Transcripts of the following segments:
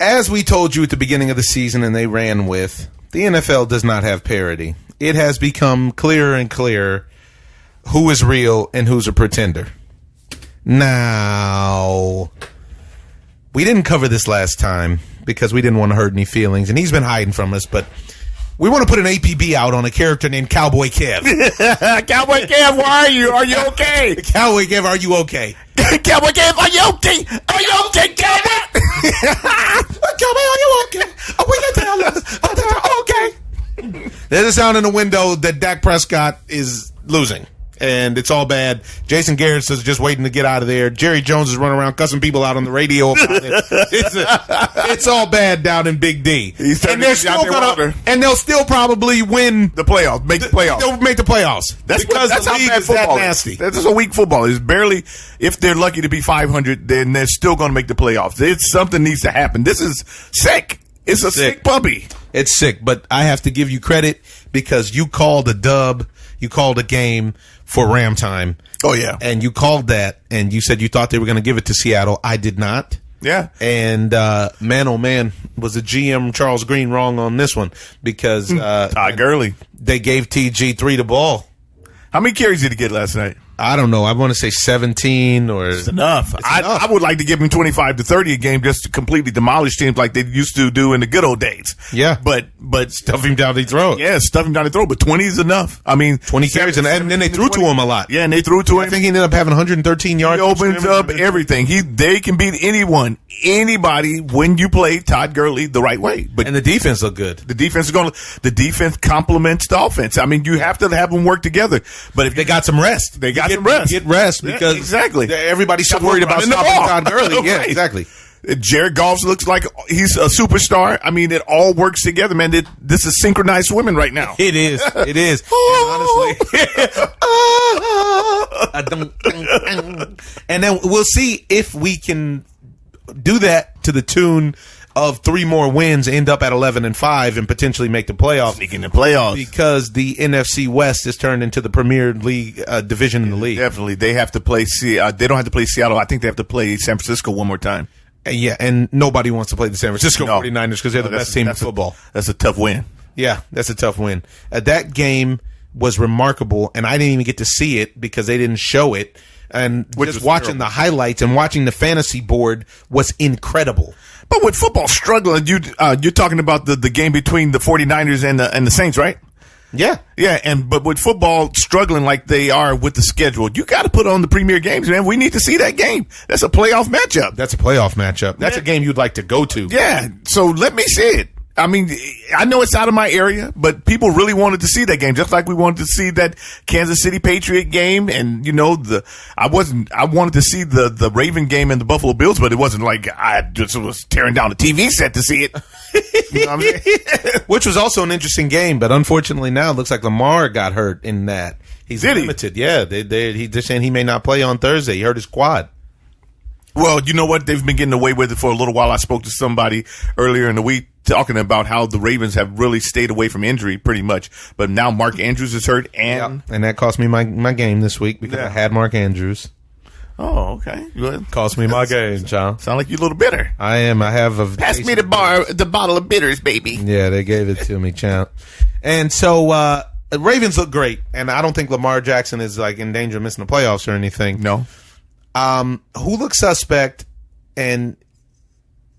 As we told you at the beginning of the season and they ran with, the NFL does not have parity. It has become clearer and clearer who is real and who's a pretender. Now, we didn't cover this last time because we didn't want to hurt any feelings, and he's been hiding from us, but we want to put an APB out on a character named Cowboy Kev. Cowboy Kev, where are you? Are you okay? Cowboy Kev, are you okay? Cowboy Kev, are you okay? Are you okay, Cowboy? Cowboy, are you okay? Oh, we can tell us. Okay. There's a sound in the window that Dak Prescott is losing, and it's all bad. Jason Garrett is just waiting to get out of there. Jerry Jones is running around cussing people out on the radio about it. It's all bad down in Big D. And they'll still probably win the playoffs. Make the playoffs. They'll make the playoffs. That's the how league bad is that football nasty. is. That's a weak football. It's barely, if they're lucky to be 500, then they're still going to make the playoffs. Something needs to happen. This is sick. It's a sick puppy. It's sick, but I have to give you credit because you called a dub. You called a game for Ram time. Oh, yeah. And you called that, and you said you thought they were going to give it to Seattle. I did not. Yeah. And, man, oh, man, was the GM Charles Green wrong on this one because Todd Gurley. They gave TG3 the ball. How many carries did he get last night? I don't know. I want to say 17 or... It's enough. I would like to give him 25 to 30 a game just to completely demolish teams like they used to do in the good old days. Yeah. But stuff him down the throat. Yeah, stuff him down the throat. But 20 is enough. I mean... 20 carries, and then they threw 20. To him a lot. Yeah, and they threw to him. I think he ended up having 113 yards. He opens up everything. They can beat anyone, anybody, when you play Todd Gurley the right way. And the defense looked good. The defense complements the offense. I mean, you have to have them work together. But if they got some rest. Get rest because exactly. Everybody's so worried about stopping Todd Gurley. Right. Yeah, exactly. Jared Goff looks like he's a superstar. I mean, it all works together, man. This is synchronized swimming right now. It is. It is. Honestly. And then we'll see if we can do that to the tune of 3 more wins, end up at 11-5, and potentially make the playoffs. Sneaking the playoffs because the NFC West is turned into the Premier League division in the league. Definitely, they have to play. They don't have to play Seattle. I think they have to play San Francisco one more time. Yeah, and nobody wants to play the San Francisco 49ers because they're the best team in football. That's a tough win. Yeah, that's a tough win. That game was remarkable, and I didn't even get to see it because they didn't show it. And just watching the highlights and watching the fantasy board was incredible. But with football struggling, you're talking about the game between the 49ers and the Saints, right? Yeah. Yeah, but with football struggling like they are with the schedule, you got to put on the premier games, man. We need to see that game. That's a playoff matchup. That's a game you'd like to go to. Yeah, so let me see it. I mean, I know it's out of my area, but people really wanted to see that game, just like we wanted to see that Kansas City Patriot game. And, I wanted to see the Raven game and the Buffalo Bills, but it wasn't like I just was tearing down the TV set to see it. You know what I mean? Which was also an interesting game, but unfortunately now it looks like Lamar got hurt in that. He's limited. Yeah, they're saying he may not play on Thursday. He hurt his quad. Well, you know what? They've been getting away with it for a little while. I spoke to somebody earlier in the week talking about how the Ravens have really stayed away from injury pretty much. But now Mark Andrews is hurt. And that cost me my game this week because I had Mark Andrews. Oh, okay. Good. Cost me my game, John. Sound like you're a little bitter. I am. I have a... Pass me the bottle of bitters, baby. Yeah, they gave it to me, champ. And so... the Ravens look great, and I don't think Lamar Jackson is like in danger of missing the playoffs or anything. No. Who looks suspect and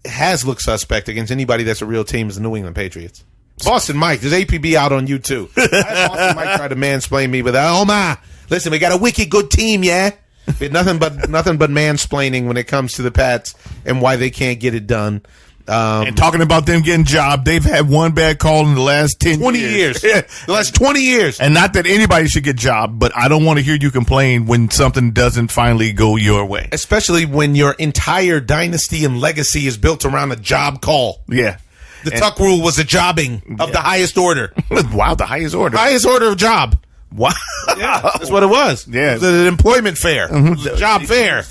has looked suspect against anybody that's a real team is the New England Patriots. Boston Mike, there's APB out on you too. Boston Mike tried to mansplain me with that. Listen, we got a wicked good team, yeah. Nothing but mansplaining when it comes to the Pats and why they can't get it done. And talking about them getting job, they've had one bad call in the last 20 years. Yeah, the last 20 years. And not that anybody should get job, but I don't want to hear you complain when something doesn't finally go your way. Especially when your entire dynasty and legacy is built around a job call. Yeah. The Tuck rule was a jobbing of the highest order. Wow, the highest order. Highest order of job. Wow. Yeah, that's what it was. Yeah. It was an employment fair. Mm-hmm. It was a job fair.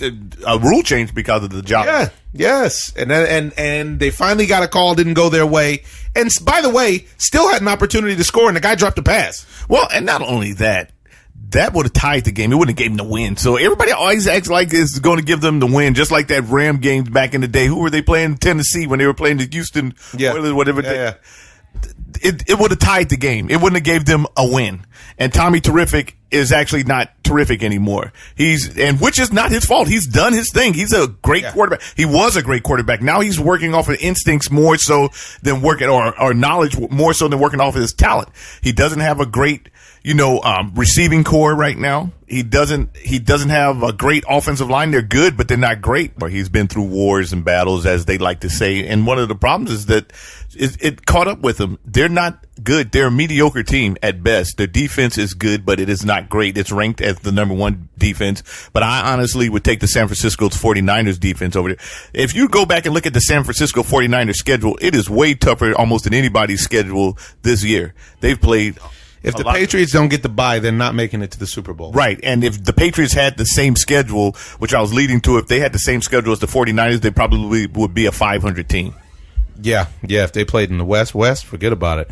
A rule change because of the job. Yeah. Yes. And they finally got a call, didn't go their way. And by the way, still had an opportunity to score, and the guy dropped a pass. Well, and not only that, that would have tied the game. It wouldn't have gave them the win. So everybody always acts like it's going to give them the win, just like that Ram game back in the day. Who were they playing? Tennessee when they were playing the Houston Oilers, whatever. It would have tied the game. It wouldn't have gave them a win. And Tommy Terrific is actually not terrific anymore. Which is not his fault. He's done his thing. He's a great quarterback. He was a great quarterback. Now he's working off of instincts more so than working or knowledge more so than working off of his talent. He doesn't have a great, receiving core right now. He doesn't have a great offensive line. They're good, but they're not great. He's been through wars and battles, as they like to say. And one of the problems is that it caught up with them. They're not good. They're a mediocre team at best. Their defense is good, but it is not great. It's ranked as the number one defense. But I honestly would take the San Francisco 49ers defense over there. If you go back and look at the San Francisco 49ers schedule, it is way tougher almost than anybody's schedule this year. They've played. If the Patriots don't get the bye, they're not making it to the Super Bowl. Right. And if the Patriots had the same schedule, which I was leading to, if they had the same schedule as the 49ers, they probably would be a 500 team. Yeah. If they played in the West, forget about it.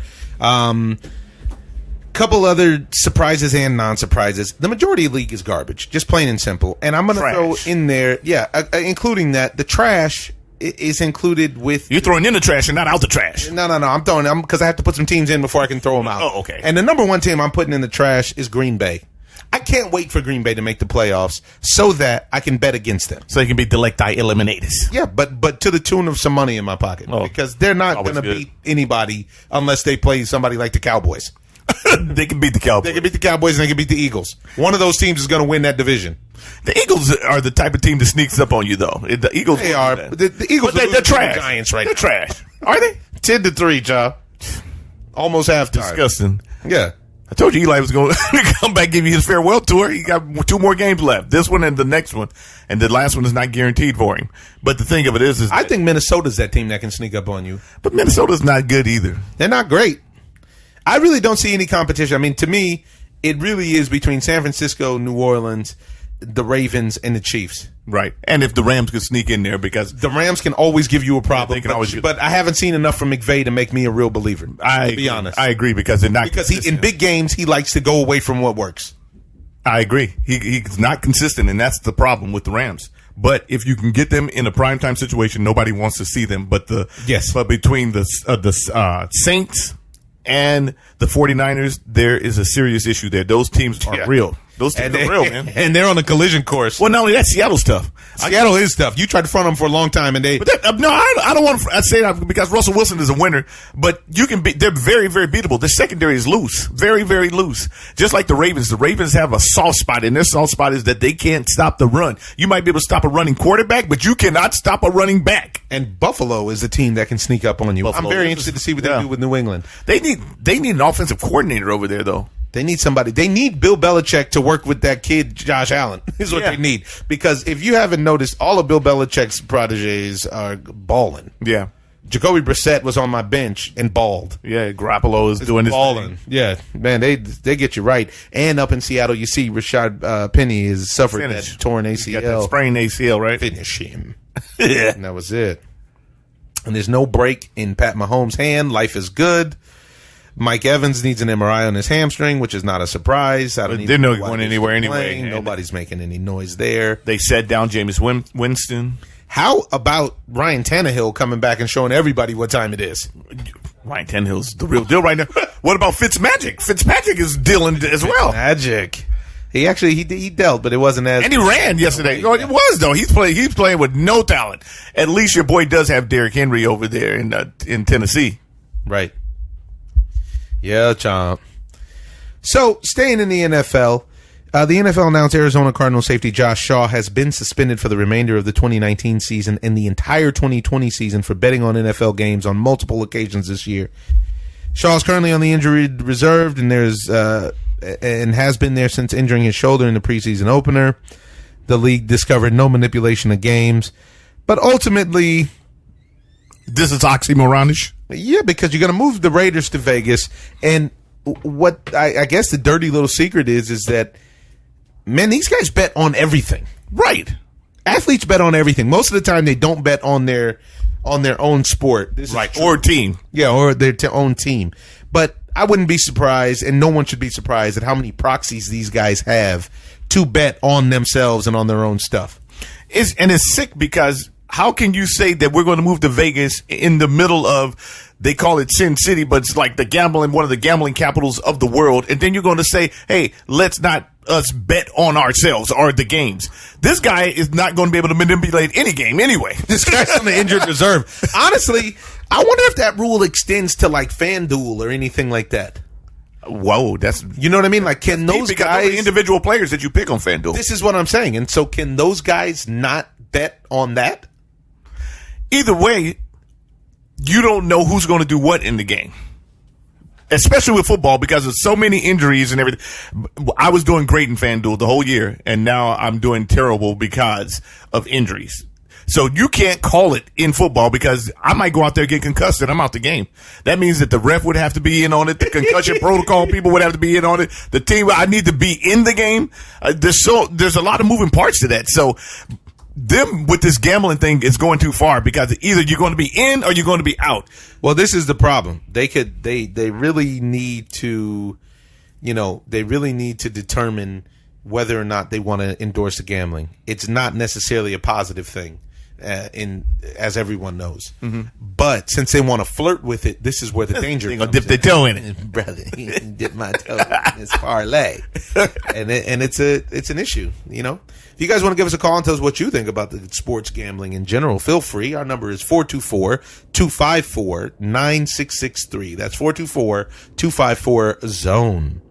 Couple other surprises and non-surprises. The majority of the league is garbage, just plain and simple. And I'm going to throw in there, including that, the trash is included with. You're throwing in the trash and not out the trash. No. I'm throwing them because I have to put some teams in before I can throw them out. Oh, okay. And the number one team I'm putting in the trash is Green Bay. I can't wait for Green Bay to make the playoffs so that I can bet against them. So they can be delecti eliminators. Yeah, but to the tune of some money in my pocket because they're not going to beat anybody unless they play somebody like the Cowboys. They can beat the Cowboys. They can beat the Cowboys and they can beat the Eagles. One of those teams is going to win that division. The Eagles are the type of team that sneaks up on you, though. The Eagles, they are. The Eagles, they're trash. The Giants, right? They're trash. Are they? 10-3, Joe. Almost halftime. Disgusting. Yeah. I told you Eli was going to come back and give you his farewell tour. He got 2 more games left. This one and the next one. And the last one is not guaranteed for him. But the thing of it is I think Minnesota's that team that can sneak up on you. But Minnesota's not good either. They're not great. I really don't see any competition. I mean, to me, it really is between San Francisco, New Orleans, the Ravens, and the Chiefs. Right. And if the Rams could sneak in there because the Rams can always give you a problem. They can always but I haven't seen enough from McVay to make me a real believer. To be honest. I agree because they're not in big games he likes to go away from what works. I agree. He's not consistent, and that's the problem with the Rams. But if you can get them in a primetime situation, nobody wants to see them. But between the Saints and the 49ers, there is a serious issue there. Those teams are real. Those teams are real, man. And they're on a collision course. Well, not only that, Seattle's tough. Seattle is tough. You tried to front them for a long time, and they. But I don't want to say that because Russell Wilson is a winner. But you can be. They're very, very beatable. Their secondary is loose, very, very loose. Just like the Ravens. The Ravens have a soft spot, and their soft spot is that they can't stop the run. You might be able to stop a running quarterback, but you cannot stop a running back. And Buffalo is a team that can sneak up on you. I'm very interested to see what they do with New England. They need an offensive coordinator over there, though. They need somebody. They need Bill Belichick to work with that kid, Josh Allen, is what they need. Because if you haven't noticed, all of Bill Belichick's protégés are balling. Yeah. Jacoby Brissett was on my bench and balled. Yeah, Garoppolo is doing his balling. Yeah, man, they get you right. And up in Seattle, you see Rashad Penny has suffered that torn ACL. He got that sprained ACL, right? Finish him. Yeah. And that was it. And there's no break in Pat Mahomes' hand. Life is good. Mike Evans needs an MRI on his hamstring, which is not a surprise. They're not going anywhere anyway. Nobody's making any noise there. They sat down Jameis Winston. How about Ryan Tannehill coming back and showing everybody what time it is? Ryan Tannehill's the real deal right now. What about Fitzmagic? Fitzmagic is dealing as well. Magic. He actually he dealt, but it wasn't as. And he ran yesterday. It was though. He's playing with no talent. At least your boy does have Derrick Henry over there in Tennessee. Right. Yeah, chomp. So, staying in the NFL, the NFL announced Arizona Cardinals safety Josh Shaw has been suspended for the remainder of the 2019 season and the entire 2020 season for betting on NFL games on multiple occasions this year. Shaw is currently on the injury reserve and has been there since injuring his shoulder in the preseason opener. The league discovered no manipulation of games, but ultimately, this is oxymoronish. Yeah, because you're going to move the Raiders to Vegas, and what I guess the dirty little secret is that, man, these guys bet on everything. Right. Athletes bet on everything. Most of the time, they don't bet on their own sport. Right, or team. Yeah, or their own team. But I wouldn't be surprised, and no one should be surprised at how many proxies these guys have to bet on themselves and on their own stuff. It's sick because how can you say that we're going to move to Vegas in the middle of, they call it Sin City, but it's like one of the gambling capitals of the world. And then you're going to say, hey, let's not us bet on ourselves or the games. This guy is not going to be able to manipulate any game anyway. This guy's on the injured reserve. Honestly, I wonder if that rule extends to like FanDuel or anything like that. Whoa, that's, you know what I mean? Like, can those guys, the individual players that you pick on FanDuel? This is what I'm saying. And so can those guys not bet on that? Either way, you don't know who's going to do what in the game, especially with football because of so many injuries and everything. I was doing great in FanDuel the whole year, and now I'm doing terrible because of injuries. So you can't call it in football because I might go out there, get concussed, and I'm out the game. That means that the ref would have to be in on it. The concussion protocol people would have to be in on it. The team, I need to be in the game. There's a lot of moving parts to that. So them with this gambling thing is going too far because either you're going to be in or you're going to be out. Well, this is the problem. They really need to, they really need to determine whether or not they want to endorse the gambling. It's not necessarily a positive thing, as everyone knows. Mm-hmm. But since they want to flirt with it, this is where the danger comes. Dip their toe in it, brother. Dip my toe in this parlay, and it's an issue. If you guys want to give us a call and tell us what you think about the sports gambling in general, feel free. Our number is 424-254-9663. That's 424-254-ZONE.